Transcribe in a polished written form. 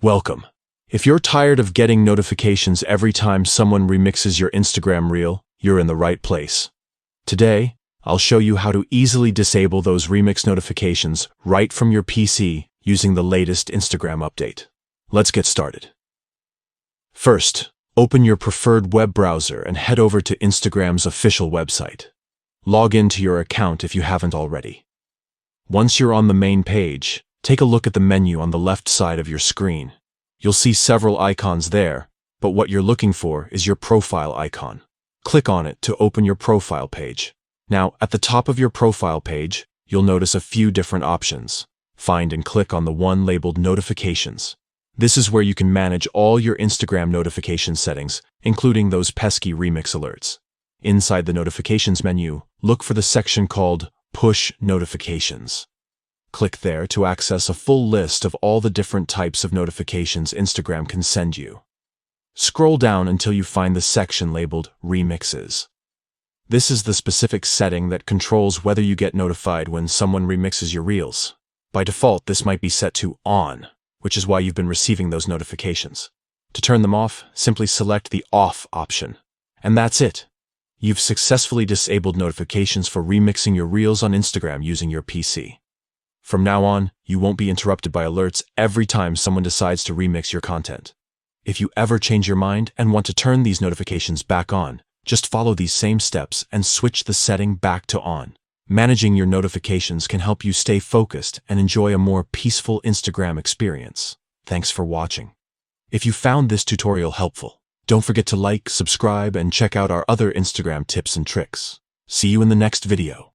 Welcome. If you're tired of getting notifications every time someone remixes your Instagram reel, you're in the right place. Today, I'll show you how to easily disable those remix notifications right from your PC using the latest Instagram update. Let's get started. First, open your preferred web browser and head over to Instagram's official website. Log into your account if you haven't already. Once you're on the main page, take a look at the menu on the left side of your screen. You'll see several icons there, but what you're looking for is your profile icon. Click on it to open your profile page. Now, at the top of your profile page, you'll notice a few different options. Find and click on the one labeled Notifications. This is where you can manage all your Instagram notification settings, including those pesky remix alerts. Inside the Notifications menu, look for the section called Push Notifications. Click there to access a full list of all the different types of notifications Instagram can send you. Scroll down until you find the section labeled Remixes. This is the specific setting that controls whether you get notified when someone remixes your reels. By default, this might be set to On, which is why you've been receiving those notifications. To turn them off, simply select the Off option. And that's it. You've successfully disabled notifications for remixing your reels on Instagram using your PC. From now on, you won't be interrupted by alerts every time someone decides to remix your content. If you ever change your mind and want to turn these notifications back on, just follow these same steps and switch the setting back to on. Managing your notifications can help you stay focused and enjoy a more peaceful Instagram experience. Thanks for watching. If you found this tutorial helpful, don't forget to like, subscribe, and check out our other Instagram tips and tricks. See you in the next video.